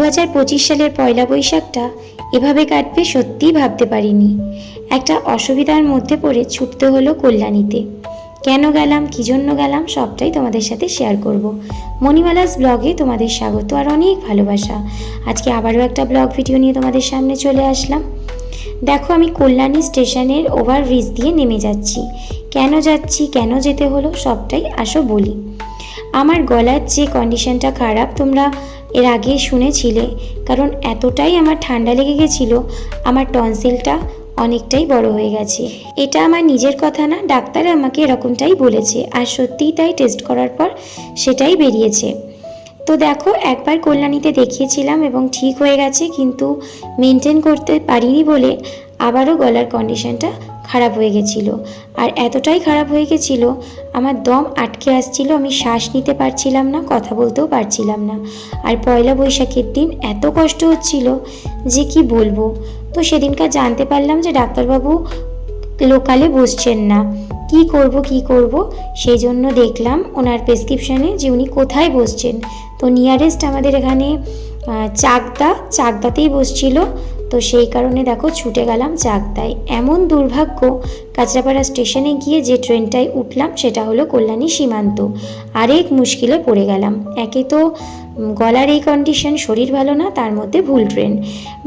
2025 সালের পয়লা বৈশাখটা এভাবে কাটবে সত্যিই ভাবতে পারিনি। একটা অসুবিধার মধ্যে পড়ে ছুটতে হলো কল্যাণীতে। কেন গেলাম, কী জন্য গেলাম, সবটাই তোমাদের সাথে শেয়ার করব। মণিমালাস ব্লগে তোমাদের স্বাগত আর অনেক ভালোবাসা। আজকে আবারও একটা ব্লগ ভিডিও নিয়ে তোমাদের সামনে চলে আসলাম। দেখো, আমি কল্যাণী স্টেশনের ওভারব্রিজ দিয়ে নেমে যাচ্ছি। কেন যাচ্ছি, কেন যেতে হলো, সবটাই আসো বলি। আমার গলার যে কন্ডিশনটা খারাপ তোমরা এর আগে শুনেছিলে, কারণ এতটাই আমার ঠান্ডা লেগে গেছিলো, আমার টনসিলটা অনেকটাই বড় হয়ে গেছে। এটা আমার নিজের কথা না, ডাক্তার আমাকে এরকমটাই বলেছে, আর সত্যিই তাই টেস্ট করার পর সেটাই বেরিয়েছে। তো দেখো, একবার কল্যাণীতে দেখিয়েছিলাম এবং ঠিক হয়ে গেছে, কিন্তু মেনটেন করতে পারিনি বলে আবারও গলার কন্ডিশনটা খারাপ হয়ে গেছিলো। আর এতটাই খারাপ হয়ে গেছিলো, আমার দম আটকে আসছিল, আমি শ্বাস নিতে পারছিলাম না, কথা বলতেও পারছিলাম না। আর পয়লা বৈশাখের দিন এত কষ্ট হচ্ছিল যে কি বলবো। তো সেদিনকার জানতে পারলাম যে ডাক্তারবাবু লোকালে বসছেন না। কি করব সেই জন্য দেখলাম ওনার প্রেসক্রিপশানে যে উনি কোথায় বসছেন। তো নিয়ারেস্ট আমাদের এখানে চাকদাতেই বসছিল। তো সেই কারণে দেখো ছুটে গেলাম চাকদায়। এমন দুর্ভাগ্য, কাঁচরাপাড়া স্টেশনে গিয়ে যে ট্রেনটায় উঠলাম সেটা হলো কল্যাণী সীমান্ত। আরেক মুশকিলে পড়ে গেলাম। একে তো গলার এই কন্ডিশন, শরীর ভালো না, তার মধ্যে ভুল ট্রেন।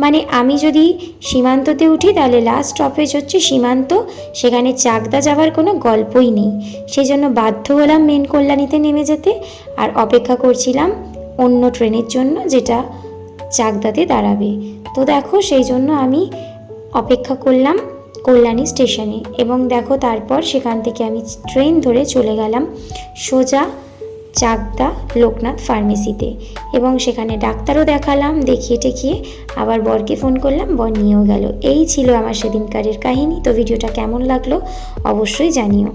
মানে আমি যদি সীমান্ততে উঠি তাহলে লাস্ট স্টপেজ হচ্ছে সীমান্ত, সেখানে চাকদা যাওয়ার কোনো গল্পই নেই। সেই জন্য বাধ্য হলাম মেন কল্যাণীতে নেমে যেতে, আর অপেক্ষা করছিলাম অন্য ট্রেনের জন্য যেটা চাকদাতে দাঁড়াবে। তো দেখো, সেই জন্য আমি অপেক্ষা করলাম কল্যাণী স্টেশনে, এবং দেখো তারপর সেখান থেকে আমি ট্রেন ধরে চলে গেলাম সোজা চাকদা লোকনাথ ফার্মেসিতে, এবং সেখানে ডাক্তারও দেখালাম। দেখিয়ে টেকিয়ে আবার বরকে ফোন করলাম, বর নিয়েও গেল। এই ছিল আমার সেদিনকারের কাহিনী। তো ভিডিওটা কেমন লাগলো অবশ্যই জানিও।